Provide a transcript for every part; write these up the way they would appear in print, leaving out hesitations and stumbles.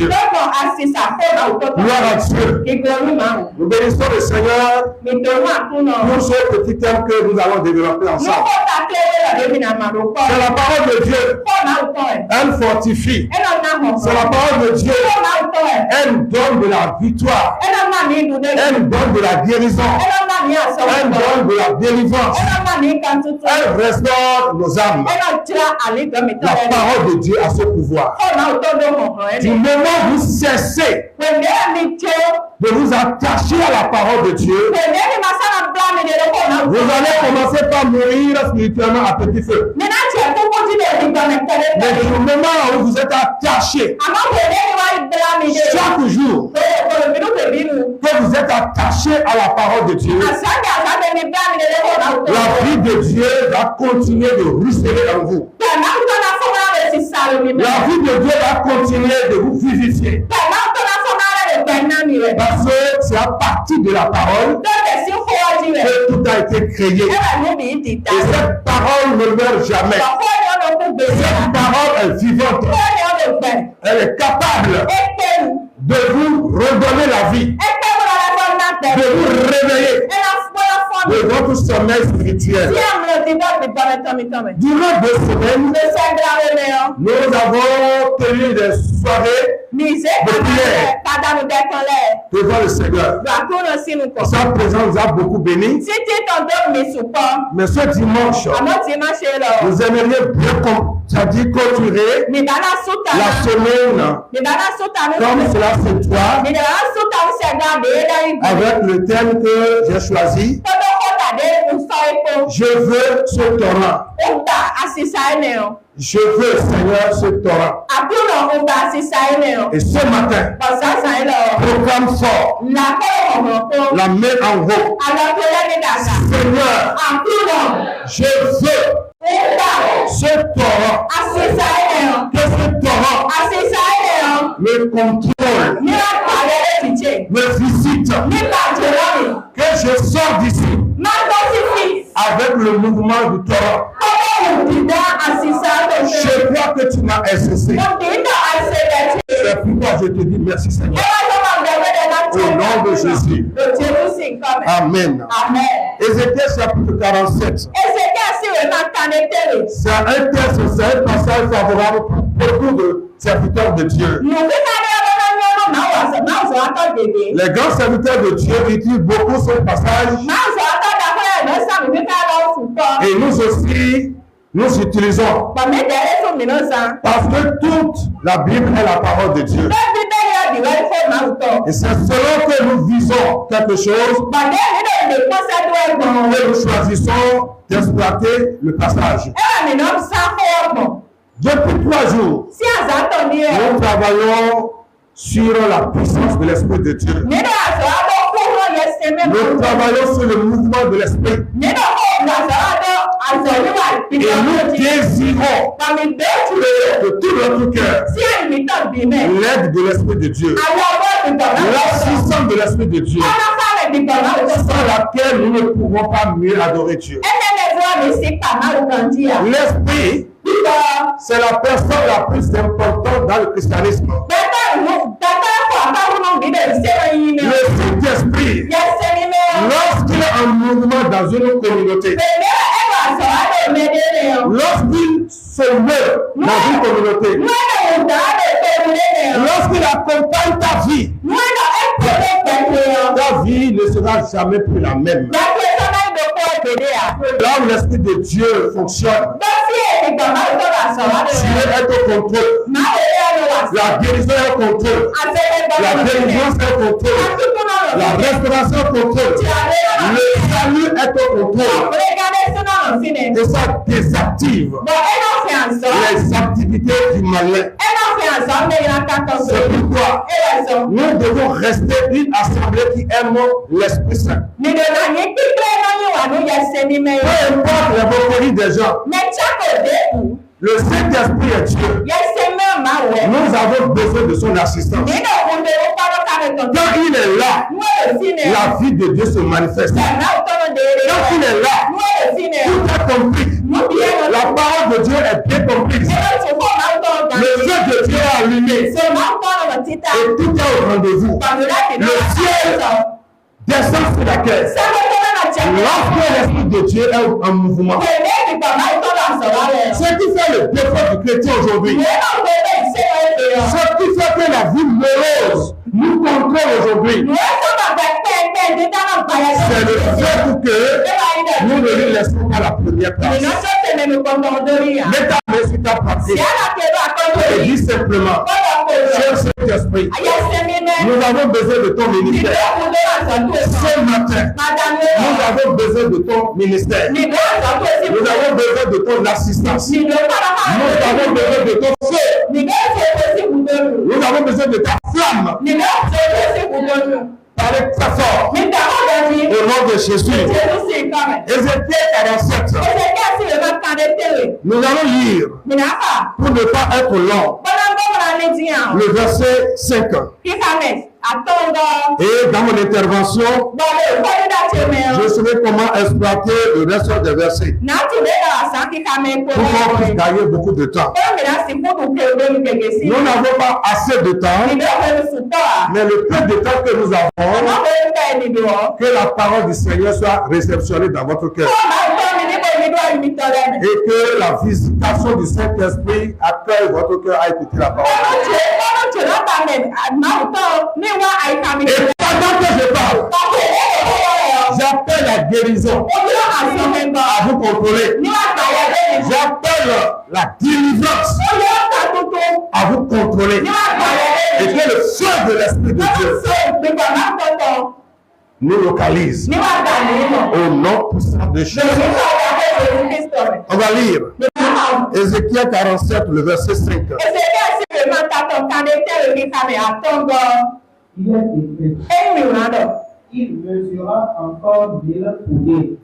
Dieu. Gloire à Dieu. Nous bénissons le Seigneur pour ce petit thème que nous allons développer ensemble. C'est la parole de Dieu. Elle fortifie. C'est la parole de Dieu. Elle donne de la victoire. Elle donne de la guérison. Elle donne de la délivrance. Elle restaure nos âmes. La parole de Dieu a ce pouvoir. Du moment où vous cessez de vous attacher à la parole de Dieu, vous allez commencer par mourir spirituellement à petit feu. Mais du moment où vous êtes attaché chaque jour, que vous êtes attaché à la parole de Dieu, la vie de Dieu va continuer de ruisseler en vous. La vie de Dieu va continuer de vous vivifier. Parce que c'est à partir de la parole que tout a été créé. Et cette parole ne meurt jamais. Cette parole est vivante. Elle est capable de vous redonner la vie, de vous réveiller de votre sommeil spirituel. Durant 2 semaines, nous avons tenu des soirées de prière devant le Seigneur. Sa présence nous a beaucoup bénis. Mais ce dimanche, nous aimerions bien clôturer la semaine comme cela se doit, avec le thème que j'ai choisi. Je veux ce torrent. Je veux, Seigneur, ce torrent. Et ce matin, proclame fort, la main en haut. Seigneur, je veux ce torrent. Que ce torrent me contrôle, me visite, que je sors d'ici avec le mouvement du torrent. Je crois que tu m'as exaucé. C'est pourquoi je te dis merci, Seigneur. Au nom de Jésus. Amen. Ézéchiel chapitre 47. C'est un texte, c'est un passage favorable pour beaucoup de serviteurs de Dieu. Les grands serviteurs de Dieu utilisent beaucoup ce passage. Et nous aussi, nous utilisons. Parce que toute la Bible est la parole de Dieu. Et c'est selon que nous visons quelque chose que nous choisissons d'exploiter le passage. Depuis 3 jours, nous travaillons sur la puissance de l'Esprit de Dieu. Nous travaillons sur le mouvement de l'Esprit. Et nous désirons de tout notre cœur l'aide de l'Esprit de Dieu, l'assistance de l'Esprit de Dieu, sans laquelle nous ne pouvons pas mieux adorer Dieu. L'Esprit, c'est la personne la plus importante dans le christianisme. Le Saint-Esprit, lorsqu'il est en mouvement dans une communauté, lorsqu'il se meurt dans une communauté, lorsqu'il accompagne ta vie ne sera jamais plus la même. Là où l'Esprit de Dieu fonctionne, Dieu est au contrôle. La guérison est au contrôle. La délivrance est au contrôle. La restauration est au contrôle. Le salut est au contrôle. Et ça désactive les activités du malin. C'est pourquoi nous devons rester une assemblée qui aime l'Esprit Saint. Peu importe les moqueries des gens, le Saint-Esprit est Dieu. Nous avons besoin de son assistance. Quand il est là, la vie de Dieu se manifeste. Quand il est là, tout est compris. La parole de Dieu est bien comprise. Le feu de Dieu est allumé. Et tout est au rendez-vous. Le ciel descend sur la terre. Lorsque l'Esprit de Dieu est en mouvement. Ce qui fait le défaut du chrétien aujourd'hui. Ce qui fait que la vie morose nous contrôle aujourd'hui. C'est le fait que nous ne lui laissons pas la première place. Mets ta main sur ta pratique et dis simplement, cher Saint-Esprit, nous avons besoin de ton ministère. Ce matin, nous avons besoin de ton ministère. Nous avons besoin de ton assistance. Nous avons besoin de ton feu. Nous avons besoin de ta flamme. Parlez très fort. Au nom de Jésus. Ézéchiel 47. Nous allons lire pour ne pas être long. Le verset 5. Et dans mon intervention, je saurai comment exploiter le reste des versets pour qu'on puisse gagner beaucoup de temps. Nous n'avons pas assez de temps, mais le peu de temps que nous avons, que la parole du Seigneur soit réceptionnée dans votre cœur. Et que la visitation du Saint-Esprit accueille votre cœur à écouter la parole. Et pendant que je parle, j'appelle la guérison à vous contrôler. J'appelle la délivrance à vous contrôler. Et que le feu de l'Esprit de Dieu nous localise au nom puissant de Jésus. On va lire Ézéchiel 47, le verset 5. Il est écrit, il mesura encore 1000 coudées.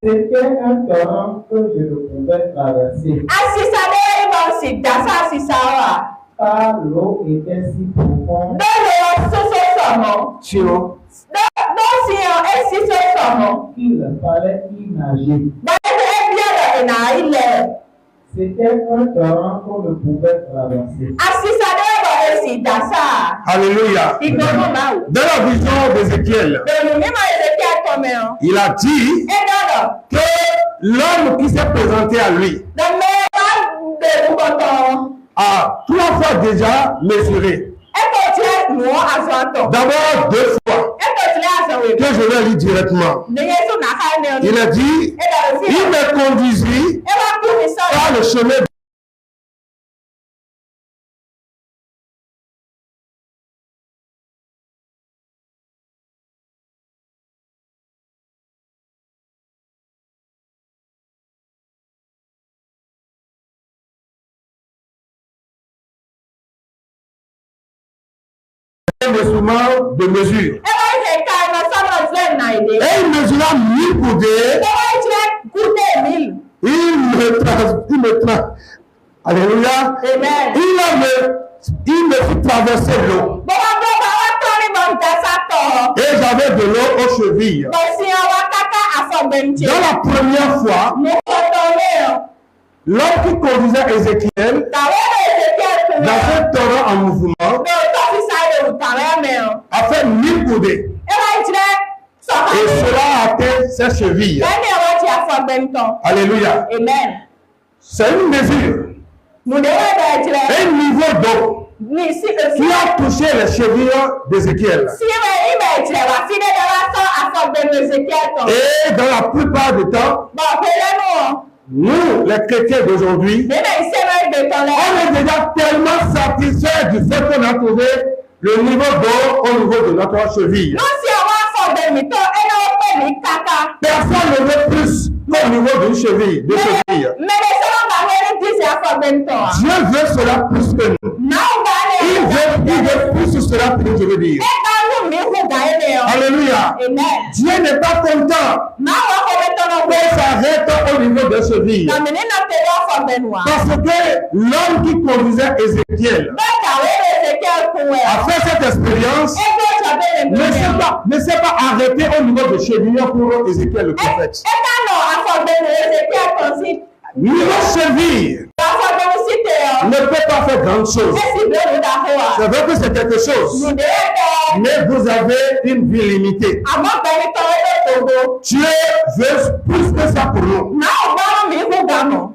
C'était un torrent que je ne pouvais traverser. Car l'eau était si profonde qu'il fallait y nager. C'était un torrent qu'on ne pouvait traverser. Alléluia. Dans la vision d'Ézéchiel, il a dit que l'homme qui s'est présenté à lui a 3 fois déjà mesuré. D'abord 2 fois que je vais lire directement. Il a dit, il me conduisit par le chemin de mesure. Et il mesura 1000 coudées. Il me Alléluia. Il me fit traverser l'eau. Et j'avais de l'eau aux chevilles. Dans la première fois, l'homme qui conduisait Ézéchiel dans un torrent en mouvement a fait 1000 coudées. Et cela a atteint ses chevilles. Alléluia. C'est une mesure. Un niveau d'eau qui a touché les chevilles d'Ézéchiel. Et dans la plupart du temps, nous, les chrétiens d'aujourd'hui, on est déjà tellement satisfaits du fait qu'on a trouvé le niveau d'eau au niveau de notre cheville. Personne ne veut plus qu'au niveau d'une cheville, de cheville. Dieu veut cela plus que nous. Il veut plus cela que nous, je veux dire. Alléluia. Dieu n'est pas content qu'on s'arrête au niveau de cheville. Parce que l'homme qui conduisait Ézéchiel a fait cette expérience ne s'est pas arrêté au niveau de cheville pour Ézéchiel le prophète. Niveau cheville ne peut pas faire grande chose. C'est vrai que c'est quelque chose, mais vous avez une vie limitée. Dieu veut plus que ça pour nous.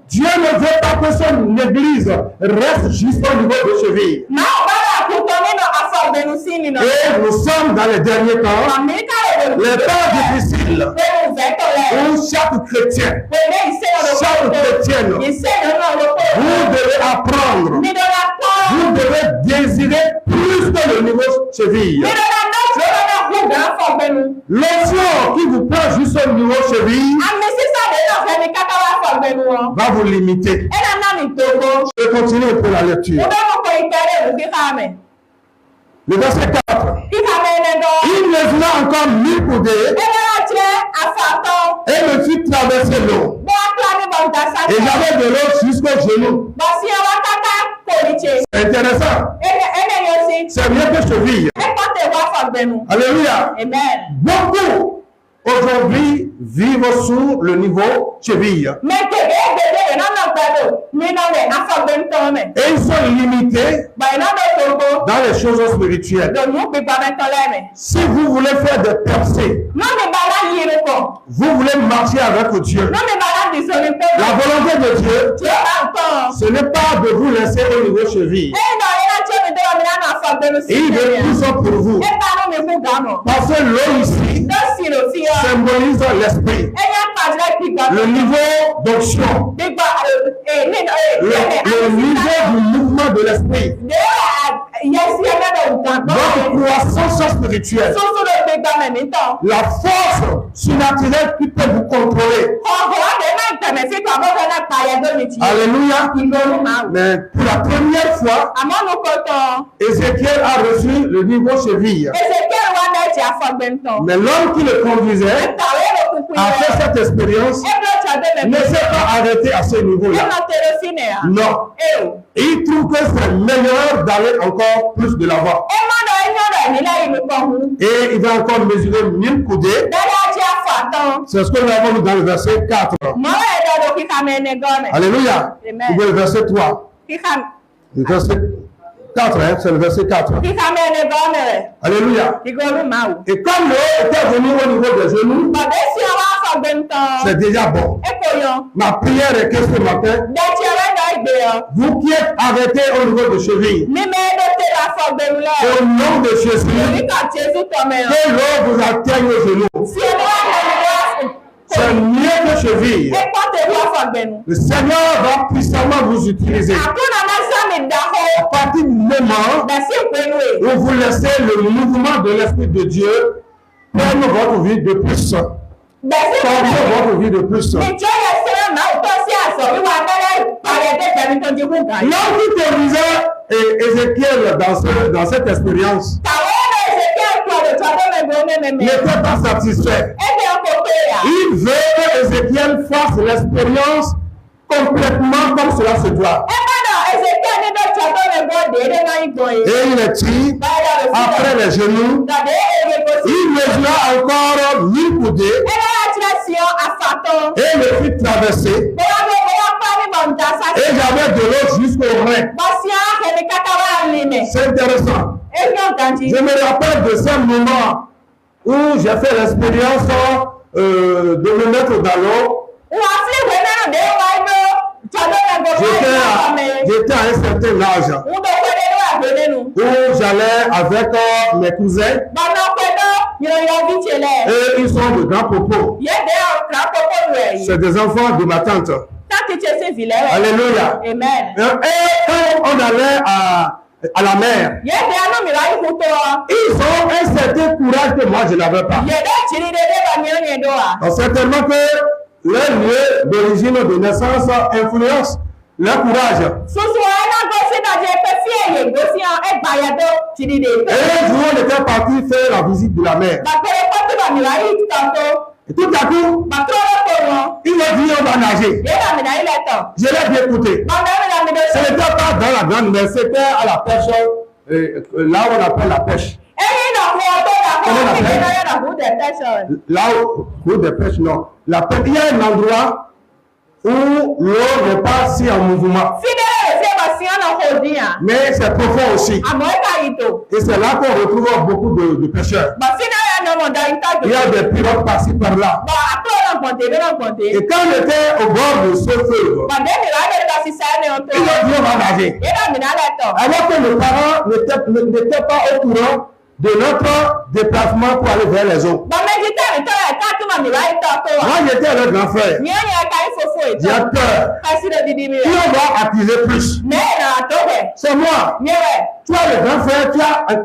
Dieu ne veut pas que son église reste juste au niveau de cheville. Et nous sommes dans les derniers temps, les temps difficiles, où chaque chrétien, chaque chrétienne, vous devez apprendre, vous devez désirer plus que le niveau cheville. L'option qui vous prend juste au niveau cheville va vous limiter. Je vais continuer pour la lecture. Le verset 4. Il me vient encore 1000 coudées et me fit traverser l'eau. Et j'avais de l'eau jusqu'au genou. C'est intéressant. C'est mieux que cheville. Alléluia. Amen. Beaucoup aujourd'hui vivent sous le niveau cheville. Et ils sont limités dans les choses spirituelles. Si vous voulez faire des percées, vous voulez marcher avec Dieu, la volonté de Dieu, ce n'est pas de vous laisser au niveau cheville. Et il veut tout ça pour vous. Parce que l'eau ici symbolise l'esprit. Le niveau d'onction. Le niveau du mouvement de l'esprit. Votre croissance spirituelle. La force surnaturelle qui peut vous contrôler. Alléluia. Mais pour la première fois, Ézéchiel a reçu le niveau cheville. Mais l'homme qui le conduisait a fait cette expérience, ne s'est pas arrêté à ce niveau-là. Non. Et il trouve que c'est meilleur d'aller encore plus de l'avant. Et il va encore mesurer 1000 coudées. C'est ce que nous avons dans le verset 4. Alléluia. Ou le verset 3. Le verset 4, hein, c'est le verset 4. Alléluia. Et comme l'eau était venue au niveau des genoux, c'est déjà bon. Ma prière est que ce matin, vous qui êtes arrêtés au niveau de cheville, au nom de Jésus, que l'eau vous atteigne aux genoux. C'est mieux que cheville. Le Seigneur va puissamment vous utiliser. À partir du moment où vous laissez le mouvement de l'Esprit de Dieu prendre votre vie de plus. Prendre votre vie de plus. L'homme qui conduisait Ézéchiel dans cette expérience n'était pas satisfait. Il veut que Ézéchiel fasse l'expérience complètement comme cela se doit. Et il est pris après les genoux. Il mesura encore 1000 coudées et le fit traverser. Et j'avais de l'eau jusqu'au rein. C'est intéressant. Je me rappelle de ce moment où j'ai fait l'expérience de me mettre dans l'eau. J'étais à un certain âge où j'allais avec mes cousins et ils sont de grands popos. C'est des enfants de ma tante. Alléluia. Amen. Et quand on allait à la mer, ils ont un certain courage que moi je n'avais pas. Donc, certainement que leur lieu d'origine de naissance influence leur courage. Et un jour, on était parti faire la visite de la mer. Et tout à coup, il m'a dit on va nager. Je l'ai bien écouté. Ce n'était pas dans la grande mer, c'était à la pêche, là où on appelle la pêche. Là où route de pêche, non. La pêche, il y a un endroit où l'eau n'est pas si en mouvement. Mais c'est profond aussi. Et c'est là qu'on retrouve beaucoup de pêcheurs. Il y a des pirogues par-ci par-là. Et quand on était au bord de ce feu, il a dit on va nager. Alors que nos parents n'étaient pas au courant de notre déplacement pour aller vers les eaux. Moi, j'étais le grand frère. J'ai peur. Qui on va attiser plus? C'est moi. Toi, le grand frère,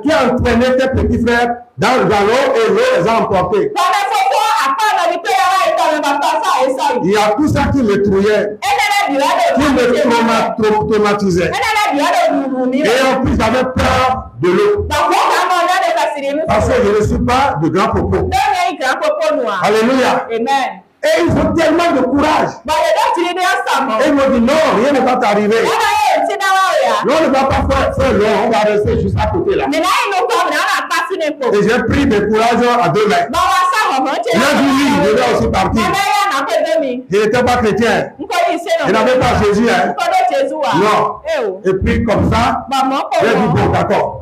qui a entraîné tes petits frères dans l'eau et l'eau les a emportés. Il y a tout ça qui me trouillait, qui me traumatisait. Et en plus, j'avais peur de l'eau. Parce que je ne suis pas de grand popo. Alléluia. Amen. Et ils ont tellement de courage. Et ils m'ont dit non, rien ne va t'arriver. Non, on ne va pas faire long, on va rester juste à côté là. Et j'ai pris mes courage à 2 mains. Il a dit oui, je vais aussi partir. Je n'étais pas chrétien. Je n'avais pas Jésus. Hein. Non. Et puis comme ça, j'ai dit bon, d'accord.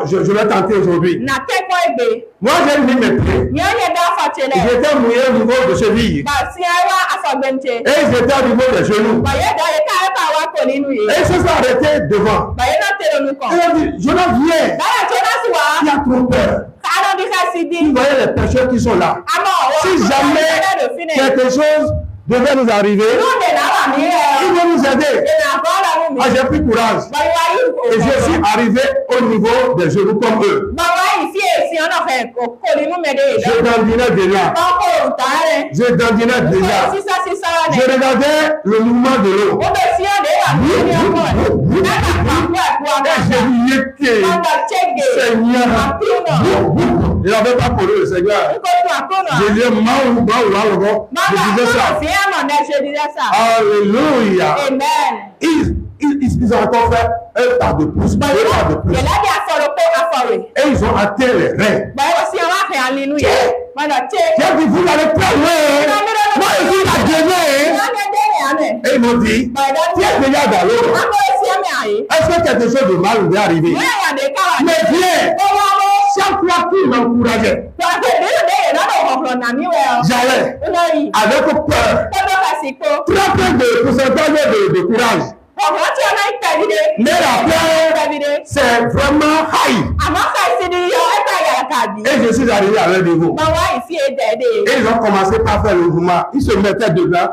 Je vais tenter aujourd'hui. Moi, j'ai mis mes pieds. J'étais mouillé au niveau de cheville. Et ils étaient au niveau des genoux. Et ils se sont arrêtés devant. Ils ont dit, Jonas, viens. Il a trop peur. Vous voyez les pêcheurs qui sont là. Si jamais quelque chose devait nous arriver, ils vont nous aider. Ah, j'ai pris courage. Et je suis arrivé au niveau des genoux comme eux. Je dandinais déjà. Je dandinais déjà. Je regardais le mouvement de l'eau. Seigneur, il n'avait pas connu le Seigneur. Je disais, je disais ça. Alléluia. Ils ont encore fait un pas de plus, 2 pas de plus. Et ils ont atteint les reins. J'ai dit, vous n'allez pas loin. Moi, je suis la gueule. Et ils m'ont dit, tu es déjà dans l'eau. Est-ce que quelque chose de mal vous est arrivé? Mais viens. Chaque fois qu'il m'encourageait, j'allais avec peur, très peu de pourcentage de courage. Mais la peur, c'est vraiment high. Et je suis arrivé à leur niveau. Et ils ont commencé par faire le mouvement. Ils se mettaient dedans.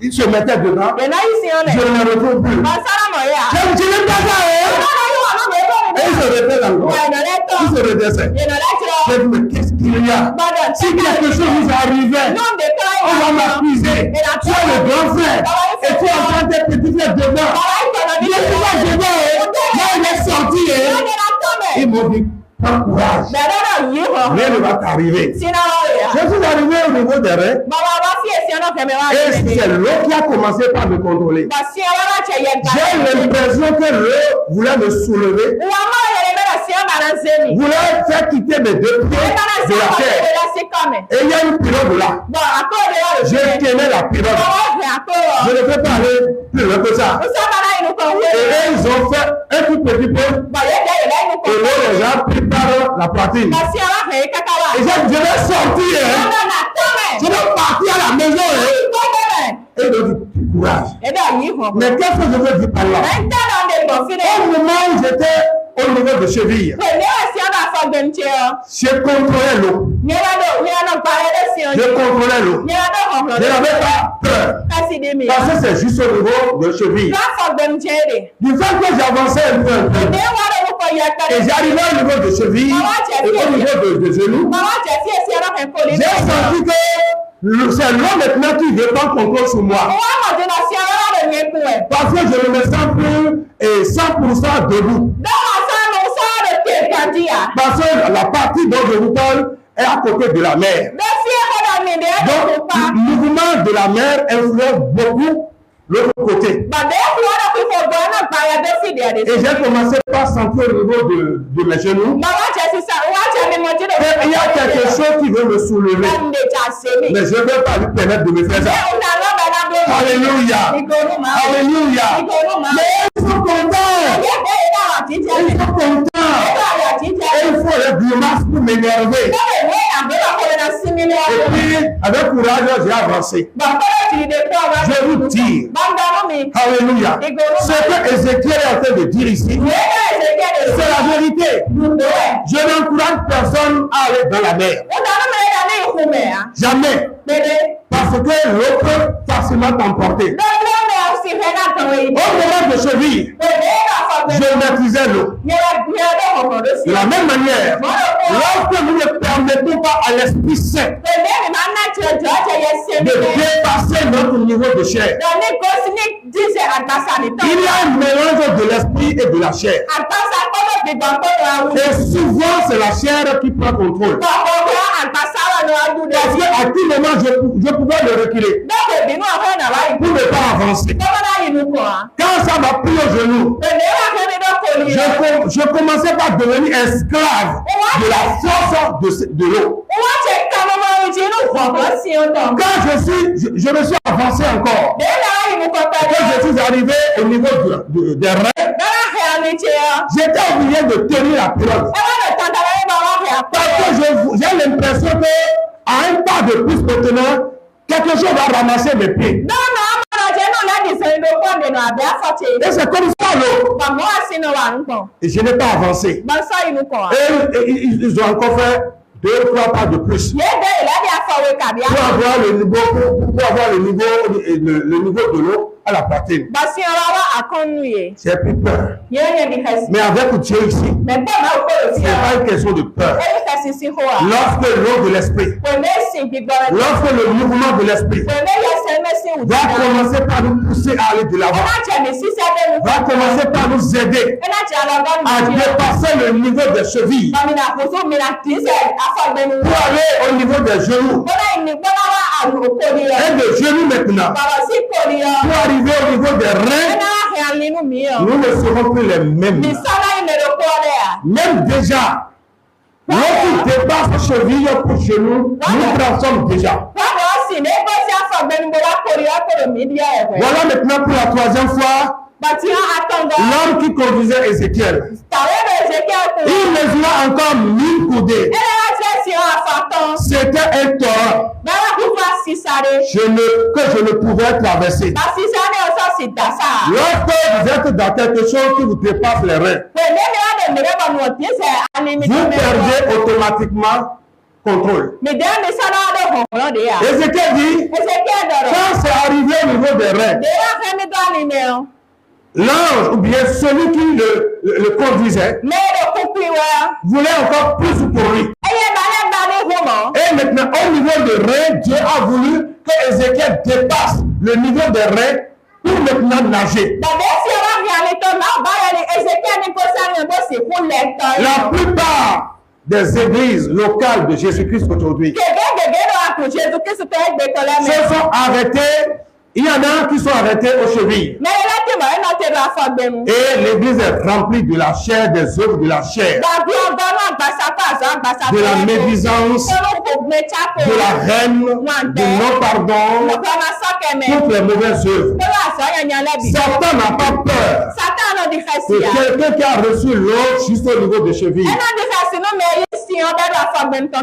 Ils se mettaient dedans. Je ne me retrouve plus. Je n'ai pas ça. Et ils se répètent encore. Ils se redescendent. Je dis, mais qu'est-ce qu'il y a? Si quelque chose nous arrivait, on va m'accuser. Tu es le grand frère. Et tu es en train de petit frère dedans. Je suis pas dedans. Moi, il est sorti. Ils m'ont dit, prends courage. Rien ne va t'arriver. Je suis arrivé au niveau des reins. Et c'est l'eau qui a commencé par me contrôler. J'ai l'impression que l'eau voulait me soulever. Voulait faire quitter mes 2 pieds de la terre. Et il y a une pirogue là. Je tenais la pirogue. Je ne peux pas aller plus loin que ça. Et ils ont fait un tout petit peu. Et l'eau les a pris par la poitrine. Et je vais sortir. Je vais partir à la maison. Et ils ont dit, courage. Mais qu'est-ce que je veux dire par là? Au moment où j'étais au niveau de cheville, je contrôlais l'eau. Je contrôlais l'eau. Je n'avais pas peur. Parce que c'est juste au niveau de cheville. Du fait que j'avançais un peu, et j'arrivais au niveau de cheville et au niveau de genoux, j'ai senti que c'est l'eau maintenant qui veut prendre contrôle sur moi. Parce que je ne me sens plus 100% debout. Parce que la partie dont je vous parle est à côté de la mer. Donc, le mouvement de la mer influence beaucoup l'autre côté. Et j'ai commencé par sentir au niveau de mes genoux. Et il y a quelque chose qui veut me soulever. Mais je ne vais pas lui permettre de me faire ça. Alléluia. Alléluia. Mais ils sont contents. Ils sont contents. Et il faut les grimaces pour m'énerver. Et puis, avec courage, j'ai avancé. Je vous dis, alléluia, ce que Ézéchiel est en train de dire ici, c'est la vérité. Je n'encourage personne à aller dans la mer. Jamais. Parce que l'eau peut facilement t'emporter. Au moment de cheville, je maîtrisais l'eau. De la même manière, lorsque nous ne permettons pas à l'Esprit Saint de dépasser notre niveau de chair, il y a un mélange de l'esprit et de la chair. Et souvent, c'est la chair qui prend contrôle. Parce qu'à tout moment, je pouvais le reculer pour ne pas avancer. Quand ça m'a pris au genou, je commençais par devenir esclave de la force de l'eau. Quand je me suis avancé encore, quand je suis arrivé au niveau des reins, j'étais obligé de tenir la pilote. Parce que j'ai l'impression qu'à un pas de plus maintenant, quelque chose va ramasser mes pieds. Et c'est comme ça l'eau. Et je n'ai pas avancé. Et ils ont encore fait 2 ou 3 pas de plus. Pour avoir le niveau de l'eau à la poitrine. J'ai plus peur. Mais avec Dieu ici, ce n'est pas une question de peur. Lorsque l'eau de l'esprit, lorsque le mouvement de l'esprit va commencer par nous pousser à aller de l'avant, va commencer par nous aider à dépasser le niveau des chevilles pour aller au niveau des genoux. Et de genoux maintenant, pour arriver au niveau des reins, nous ne serons plus les mêmes. Même déjà, l'eau qui dépasse cheville pour genoux, nous transformons déjà. Voilà maintenant pour la 3e fois, l'homme qui conduisait Ézéchiel, il mesura encore 1000 coudées. C'était un torrent que je ne pouvais traverser. Lorsque vous êtes dans quelque chose qui vous dépasse les reins, vous perdez automatiquement contrôle. Ézéchiel dit, quand c'est arrivé au niveau des reins, l'ange ou bien celui qui le conduisait voulait encore plus pour lui. Et maintenant, au niveau des reins, Dieu a voulu que Ézéchiel dépasse le niveau des reins pour maintenant nager. La plupart des églises locales de Jésus-Christ aujourd'hui se sont arrêtées. Il y en a qui sont arrêtés aux chevilles. Et l'église est remplie de la chair, des œuvres de la chair, de la médisance, de la haine, du non-pardon, toutes les mauvaises œuvres. Satan n'a pas peur de quelqu'un qui a reçu l'eau juste au niveau des chevilles.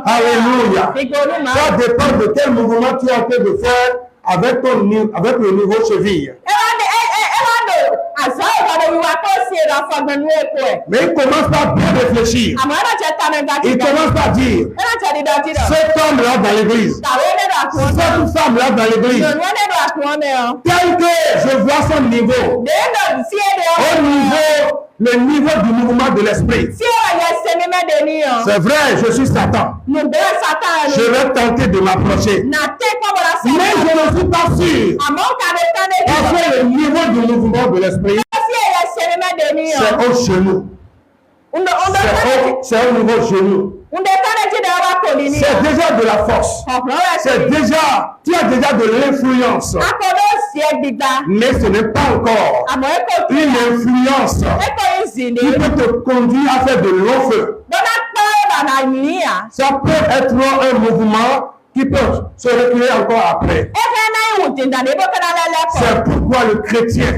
Alléluia. Ça dépend de quel mouvement tu es en train de faire avec le niveau cheville. Mais il commence par bien réfléchir. Il commence par dire, cet homme-là dans l'église, cette femme-là dans l'église, tel que je vois son niveau, au niveau, le niveau du mouvement de l'esprit. C'est vrai, je suis Satan. Je vais tenter de m'approcher. Mais je ne suis pas sûr. Parce que le niveau du mouvement de l'esprit, c'est au genou. C'est au niveau genou. C'est déjà de la force. C'est déjà, tu as déjà de l'influence. Mais ce n'est pas encore une influence qui peut te conduire à faire de long feu. Ça peut être un mouvement qui peut se reculer encore après. C'est pourquoi le chrétien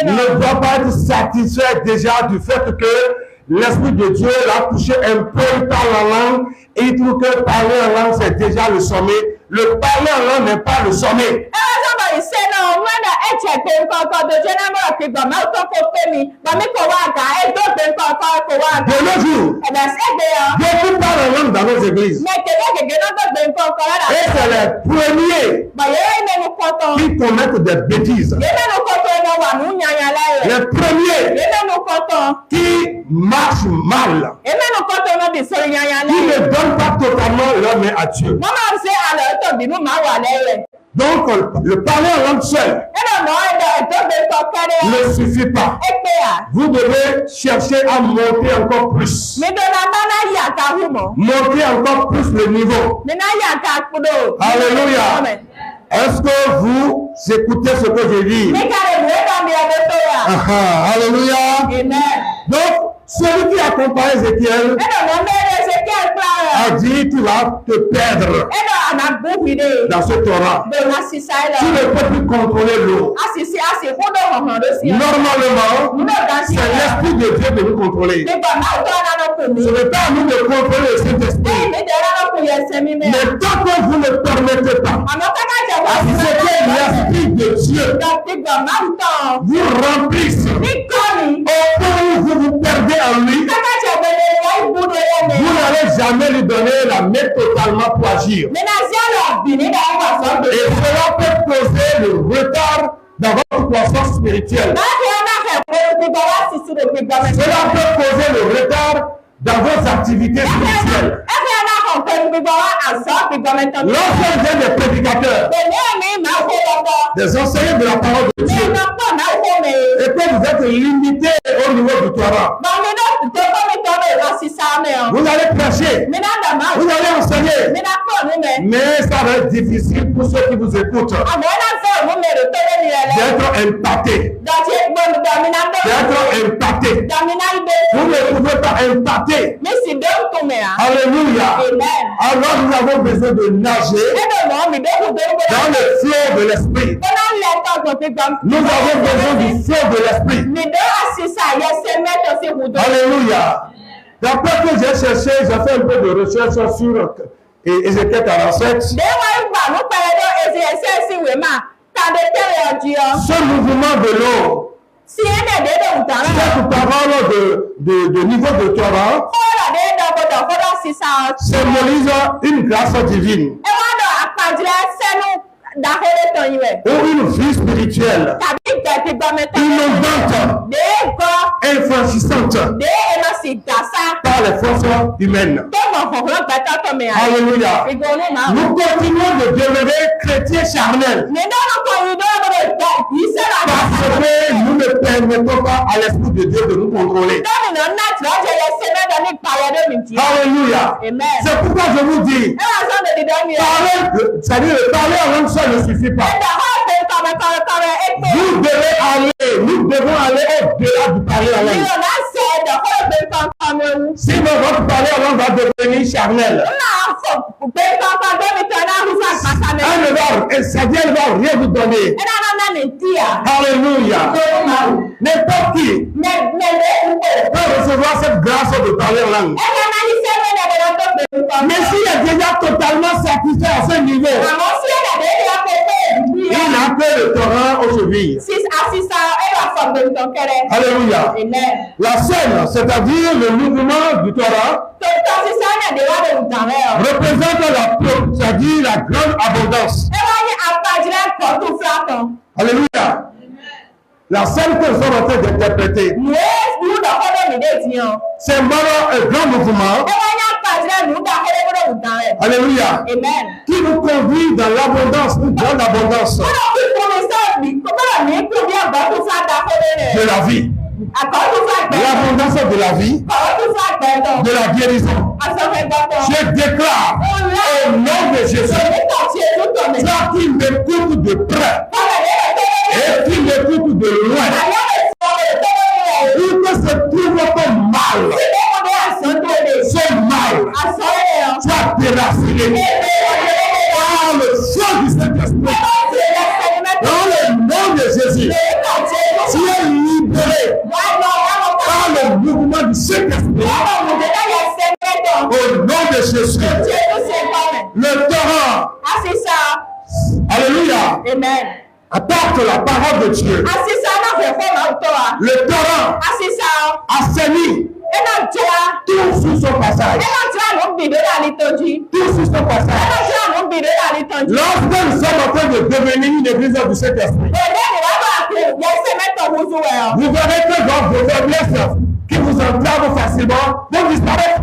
ne doit pas être satisfait déjà du fait que l'Esprit de Dieu l'a touché un peu, il parle en langue, et il trouve que parler en langue c'est déjà le sommet. Le parler en langue n'est pas le sommet. De nos jours, beaucoup parlent en langue dans nos églises. Et c'est les premiers qui commettent des bêtises. Les premiers qui marchent mal. Qui ne donnent pas totalement leur main à Dieu. Donc, le parler en langue seul ne suffit pas. Vous devez chercher à monter encore plus. Monter encore plus le niveau. Alléluia. Est-ce que vous écoutez ce que je dis? Alléluia. Donc, celui qui accompagne Ézéchiel a dit tu vas te perdre dans ce torrent. Tu ne peux plus contrôler l'eau. Normalement, c'est l'Esprit de Dieu de nous contrôler. Ce n'est pas à nous de contrôler le Saint-Esprit. Mais tant que vous ne permettez pas à ce que l'Esprit de Dieu vous remplisse, au point où vous vous perdez en lui, vous n'allez jamais lui donner la main totalement pour agir. Et cela peut causer le retard dans votre croissance spirituelle. Cela peut causer le retard dans vos activités spirituelles. Lorsqu'on vient des prédicateurs, des enseignants de la parole de Dieu, et que vous êtes limité au niveau du Torah, vous allez prêcher, vous allez enseigner, mais ça va être difficile pour ceux qui vous écoutent d'être impactés. Vous ne pouvez pas impacter. Alléluia. Alors nous avons besoin de nager dans le flot de l'esprit. Nous avons besoin du flot de l'esprit. Alléluia. D'après que j'ai cherché, j'ai fait un peu de recherche sur Ézéchiel 47. Ce mouvement de l'eau, cette parole de niveau de Torah symbolise une grâce divine ou une vie spirituelle inondante, infranchissante par les forces humaines. Alléluia. Nous continuons de demeurer chrétiens charnels parce que nous ne permettons pas à l'Esprit de Dieu de nous contrôler. Alléluia. C'est pourquoi je vous dis, parler en langue seule ne suffit pas. Nous devons aller au-delà du parler en langue. Sinon, votre parler en langue va devenir charnel. Elle ne va rien vous donner. Alléluia. N'importe qui peut recevoir cette grâce de parler en langue. Mais s'il est déjà totalement satisfait à ce niveau, il n'a que le torrent aux chevilles. Alléluia. La scène, c'est-à-dire le mouvement du torrent, représente c'est-à-dire la grande abondance. Alléluia. La scène que nous sommes en train d'interpréter, c'est un grand mouvement. Alléluia. Qui nous conduit dans l'abondance, une grande abondance de la vie. L'abondance de la vie, de la guérison, Je déclare au nom de Jésus, toi qui m'écoutes de près et qui m'écoutes de loin, où que se trouve ton mal, ce mal soit déraciné par le feu du Saint-Esprit. Dans le nom de Jésus, tu es libéré par le mouvement du Saint-Esprit. Au nom de Jésus, le torrent, alléluia, apporte la parole de Dieu. Le torrent assainit tout sur son passage. Tout sur son passage. Lorsque nous sommes en train de devenir une église du Saint-Esprit, vous verrez que dans vos faiblesses qui vous entravent facilement vont disparaître.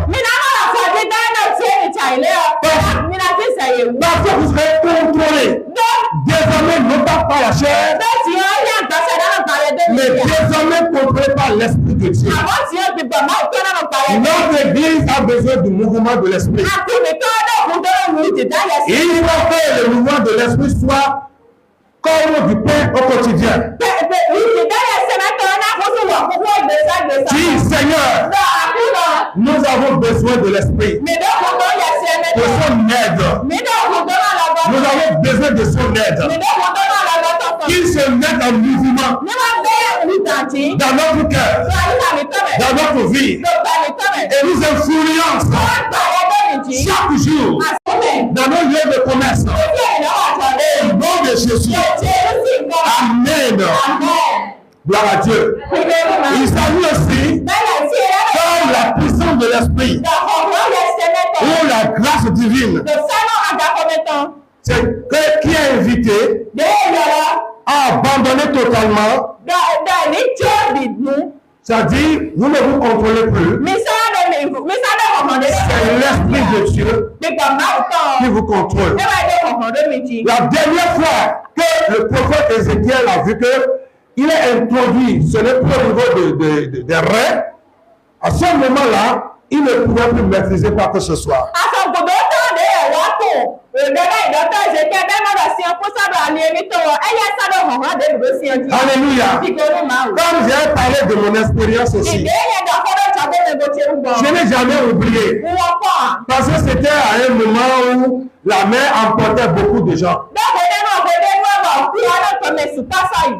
Parce que vous serez contrôlé. Désormais, non pas par la chair, mais désormais contrôlé par l'Esprit de Dieu. Notre église a besoin du mouvement de l'Esprit. Il faut que le mouvement de l'Esprit soit comme du pain au quotidien. Dis, Seigneur, nous avons besoin de l'Esprit, de son aide. Nous avons besoin de son aide. Qu'il se mette en mouvement dans notre cœur, dans notre vie, et nous influence chaque jour dans nos lieux de commerce. Au nom de Jésus. Amen. Gloire à Dieu. Il s'agit aussi comme la puissance de l'Esprit ou la grâce divine. C'est que qui est invité à abandonner totalement. C'est-à-dire, vous ne vous contrôlez plus. C'est l'Esprit de Dieu qui vous contrôle. La dernière fois que le prophète Ézéchiel a vu qu'il est introduit, ce n'est plus au niveau des reins, à ce moment-là, il ne pouvait plus maîtriser quoi que ce soit. Alléluia. Comme j'ai parlé de mon expérience aussi, je n'ai jamais oublié. Parce que c'était à un moment où la mer emportait beaucoup de gens.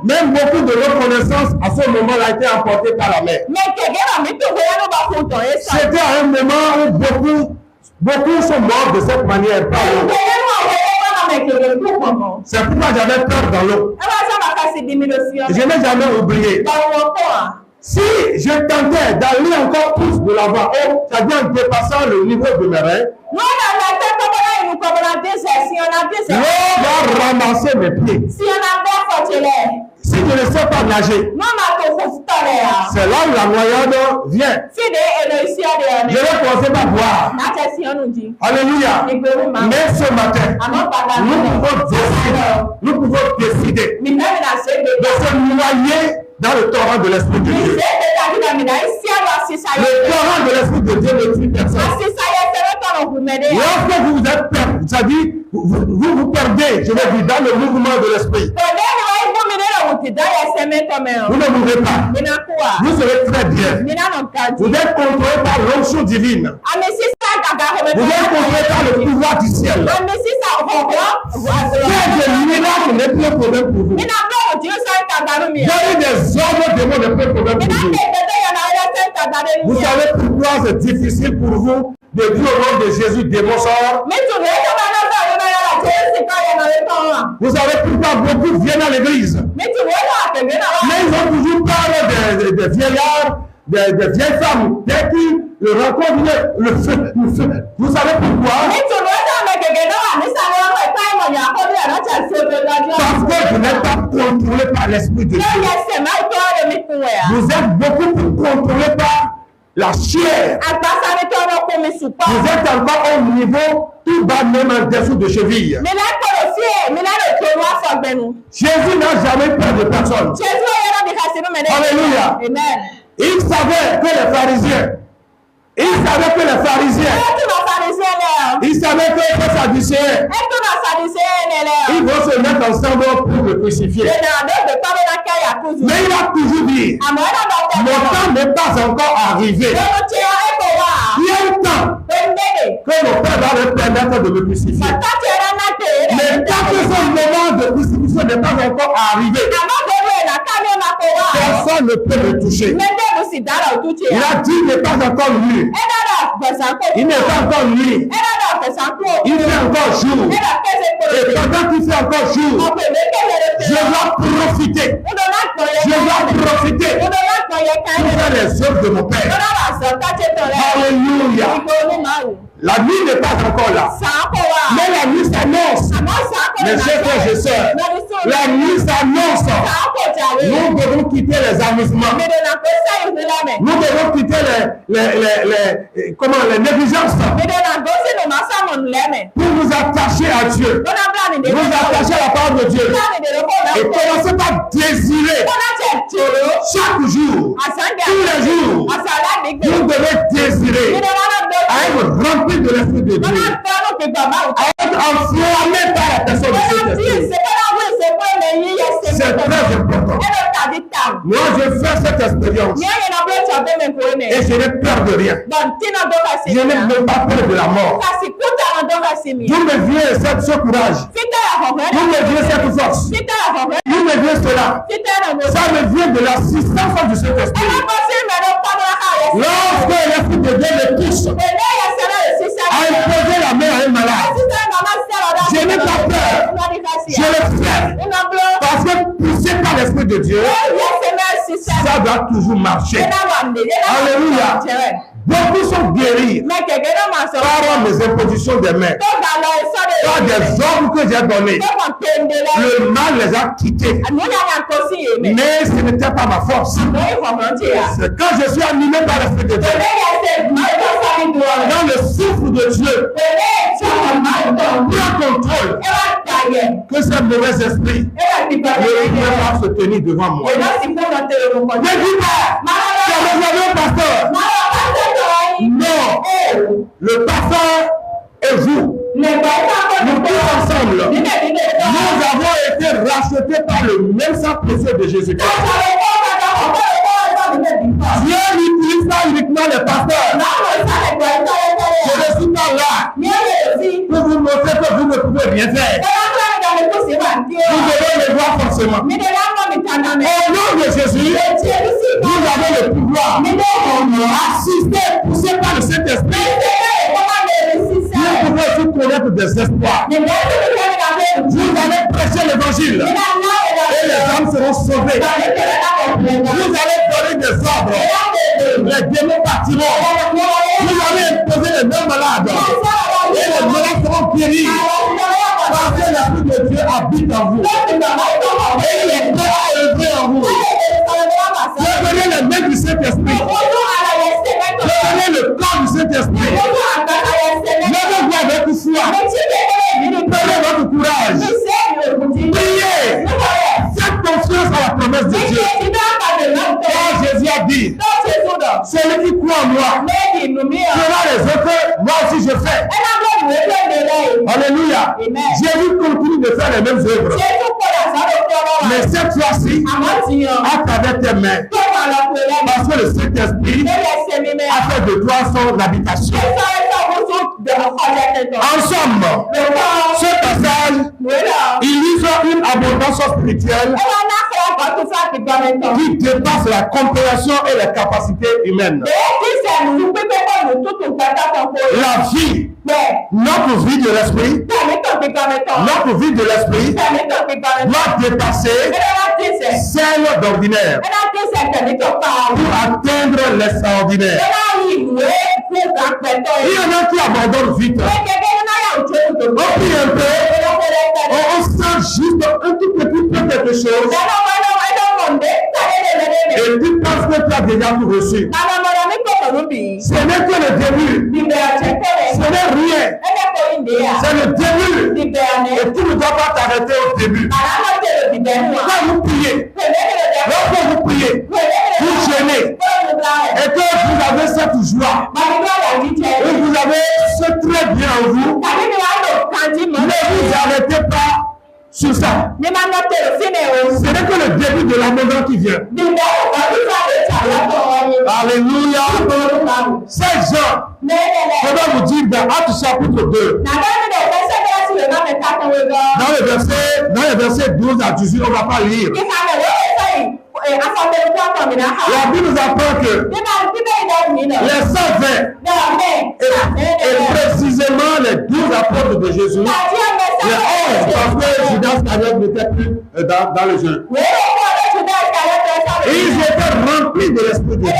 Même beaucoup de reconnaissance à ce moment-là a été emporté par la mer. C'était à un moment où beaucoup sont morts de cette manière. C'est pourquoi j'avais peur dans l'eau. Je n'ai jamais oublié. Si je tentais d'aller encore plus de l'avant, c'est-à-dire en dépassant le niveau de mes reins, l'eau va ramasser mes pieds. Si je ne sais pas nager, c'est là où la noyade vient. Je vais commencer par boire. Alléluia. Mais ce matin, nous pouvons décider de se noyer dans le torrent de l'Esprit de Dieu. Le torrent de l'Esprit de Dieu ne tue personne. Lorsque vous êtes perdu, c'est-à-dire vous perdez, je vais dire, dans le mouvement de l'Esprit. Vous ne mourrez pas. Vous serez très bien. Vous êtes contrôlé par l'onction divine. Vous êtes contrôlé par le pouvoir du ciel. Faire des miracles n'est plus un problème pour vous. Donner des ordres de mots n'est plus un problème pour vous. Vous savez pourquoi c'est difficile pour vous de dire au nom de Jésus démon sort. Vous savez pourquoi beaucoup viennent à l'église. Mais ils ont toujours peur des vieillards, des vieilles femmes. Dès qu'ils rencontrent le feu. Vous savez pourquoi? Parce que vous n'êtes pas contrôlé par l'Esprit de Dieu. Vous êtes beaucoup contrôlé par la chair. Vous êtes encore au niveau tout bas, même en dessous de cheville. Jésus n'a jamais peur de personne. Alléluia. Il savait que les pharisiens Il savait que les pharisiens, il savait que les sadducéens, ils vont se mettre ensemble pour le crucifier. Mais il a toujours dit, mon temps n'est pas encore arrivé. Il y a un temps que mon Père va me permettre de me crucifier. Mais tant que ce moment de crucifixion n'est pas encore arrivé, personne ne peut me toucher. Il a dit, il n'est pas encore nuit. Il n'est pas encore nuit. Il fait encore jour. Et pendant qu'il fait encore jour, je dois profiter. Je dois profiter pour faire les œuvres de mon Père. Alléluia. La nuit n'est pas encore là. Mais la nuit s'annonce. Mes chers frères et sœurs, la nuit s'annonce. Nous devons quitter les amusements. Nous devons quitter les négligences. Pour nous attacher à Dieu. Nous attacher à la parole de Dieu. Et commencer par désirer chaque jour, tous les jours. Vous devez désirer à être rempli de l'Esprit de Dieu. À être enflammé par la personne de Saint-Esprit. C'est très important. Moi, je fais cette expérience. Et je n'ai peur de rien. Je n'ai même pas peur de la mort. D'où me vient ce courage? D'où me vient cette force? D'où me vient cela? Ça me vient de l'assistance du Saint-Esprit. Lorsque l'Esprit de Dieu me touche, à imposer la main à un malade, je n'ai pas peur. Je le fais. Parce que poussé par l'Esprit de Dieu, ça doit toujours marcher. Alléluia. Beaucoup sont guéris par mes impositions des mains, par des ordres que j'ai donnés. Le mal les a quittés. Mais ce n'était pas ma force. C'est quand je suis animé par l'Esprit de Dieu, dans le souffle de Dieu, prend contrôle, que ce mauvais esprit ne peut pas se tenir devant moi. Ne dis pas, c'est le pasteur. Non, le pasteur et vous, nous tous ensemble, nous avons été rachetés par le même sang précieux de Jésus-Christ. Dieu n'utilise pas uniquement les pasteurs. Je ne suis pas là pour vous montrer que vous ne pouvez rien faire. Vous devez le voir forcément. Au nom de Jésus, vous avez le pouvoir assister, poussé par le Saint-Esprit. Vous pouvez aussi connaître des espoirs. Vous allez prêcher l'évangile et les âmes seront sauvées. Vous allez donner des ordres, les démons partiront. Vous allez imposer les mains malades et les malades seront guéris. Parce que l'Esprit de Dieu habite en vous. Et il est prêt à œuvrer en vous. Devenez les mains du Saint-Esprit. Devenez le corps du Saint-Esprit. Levez-vous avec foi. Prenez votre courage. Priez. Faites confiance à la promesse de Dieu. Car Jésus a dit, celui qui croit en moi fera les œuvres, moi aussi je fais. Alléluia. Jésus continue de faire les mêmes œuvres. Mais cette fois-ci, à travers tes mains. Parce que le Saint-Esprit a fait de toi son habitation. Ensemble, ce passage illustre une abondance spirituelle qui dépasse la compréhension et les capacités humaines. La vie, notre vie de l'esprit, doit dépasser celle d'ordinaire pour atteindre l'extraordinaire. Il y en a qui abandonnent vite. On prie un peu, on sent juste un tout petit peu quelque chose. Et tu penses que tu as déjà tout reçu. Ce n'est que le début. Ce n'est rien. C'est le début. Et tu ne dois pas t'arrêter au début. Quand vous priez, lorsque vous priez, vous jeûnez, et que vous avez cette joie, sur ça. Ce n'est que le début de l'abondance qui vient. Alléluia. Ces gens, je vais vous dire dans Actes chapitre 2, dans le verset 12 à 18, on ne va pas lire. La Bible nous apprend que les 120 et précisément les 12 apôtres de Jésus, les 11 parce que Judas Iscariote n'était plus dans le jeu. Ils étaient remplis de l'Esprit de Dieu.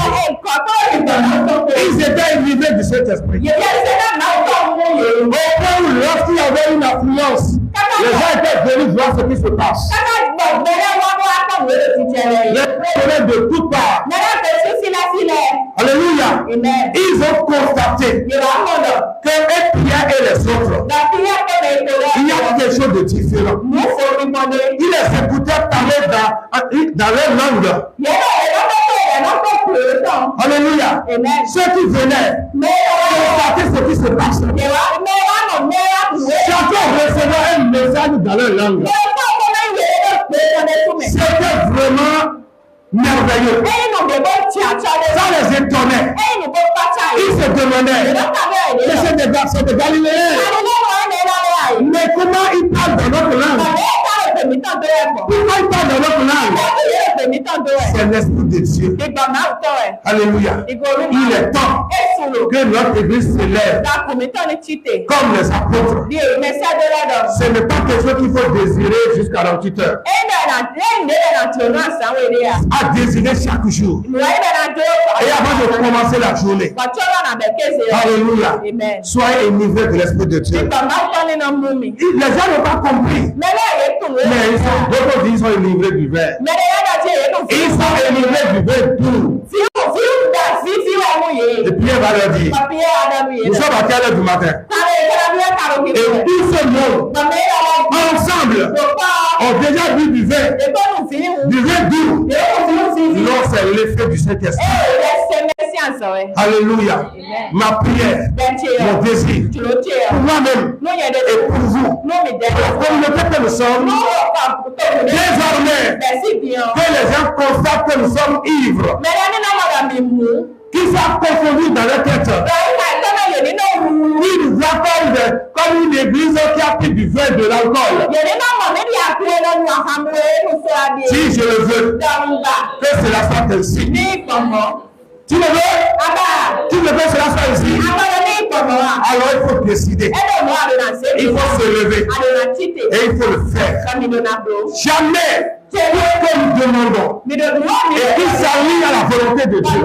Ils étaient élevés du Saint-Esprit. Au point où lorsqu'il y avait une affluence, les gens étaient venus voir ce qui se passe. Les gens venaient de toutes parts. Alléluia. Ils ont constaté que Pierre et les autres, il y a quelque chose de différent. Ils les écoutaient parler dans leur langue. Alléluia. Ceux qui venaient constater ce qui se passe. Chacun recevait un message dans leur langue. C'était vraiment merveilleux. Ça les étonnait. Ils se demandaient, mais c'est des Galiléens. Mais comment ils parlent dans notre langue? Pourquoi ils parlent dans notre langue? C'est l'Esprit de Dieu. Alléluia. Il est temps que notre Église s'élève comme les apôtres. Ce n'est pas quelque chose qu'il faut désirer jusqu'à l'auditeur. À désirer chaque jour. Et avant de commencer la journée. Alléluia. Soyez énivrés de l'Esprit de Dieu. Les gens n'ont pas compris. Mais d'autres disent qu'ils sont énivrés du verre. Ils sont énivrés du verre doux. Et Pierre va leur dire, nous sommes à quelle heure du matin? Et tout ce monde, ensemble, ont déjà bu du verre doux. Non, c'est l'effet du Saint-Esprit. Alléluia. Ma prière, mon désir, pour moi-même et pour vous, la communauté que nous sommes, désormais, que les gens constatent que nous sommes ivres, qu'ils soient confondus dans leur tête. Ils nous appellent comme une église qui a pris du vin de l'alcool. Si je le veux, que cela soit ainsi. Tu le veux? Tu le veux, cela soit ainsi. Alors il faut décider. Il faut se lever. Et il faut le faire. Jamais que nous demandons et qui s'aligne à la volonté de Dieu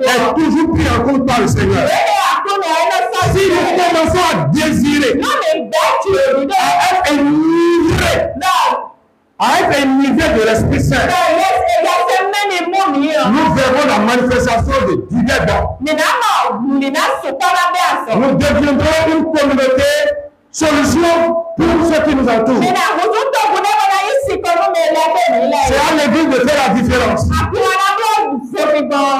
est toujours pris en compte par le Seigneur. Si nous commençons à désirer, à être énivrés de l'Esprit Saint, nous verrons la manifestation de divers dons. Nous deviendrons une communauté solution pour ceux qui nous entourent. C'est à l'église de faire la différence.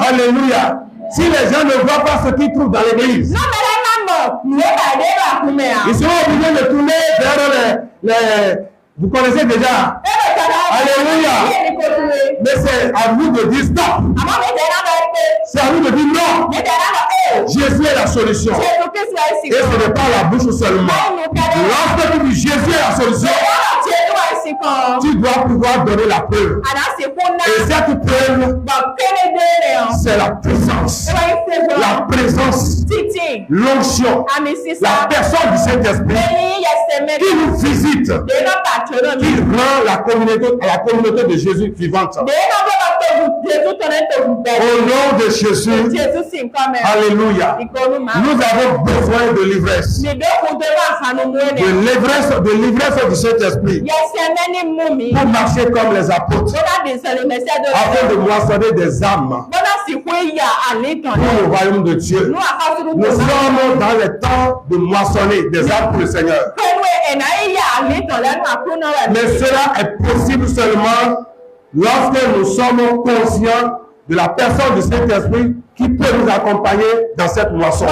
Alléluia. Si les gens ne voient pas ce qu'ils trouvent dans l'église, ils seront obligés de tourner vers les... Vous connaissez déjà. Alléluia. Mais c'est à nous de dire stop. C'est à nous de dire non. Jésus est la solution. Et ce n'est pas la bouche seulement. Lorsque tu dis Jésus est la solution, tu dois pouvoir donner la preuve. Et cette preuve, c'est la présence. La présence, l'onction, la personne du Saint-Esprit qui nous visite, qui rend la communauté de Jésus vivante. Au nom de Jésus, alléluia, nous avons besoin de l'ivresse. De l'ivresse du Saint-Esprit pour marcher comme les apôtres, afin de moissonner des âmes pour le royaume de Dieu. Nous sommes dans le temps de moissonner des âmes pour le Seigneur. Mais cela est possible seulement lorsque nous sommes conscients de la personne du Saint-Esprit qui peut nous accompagner dans cette moisson.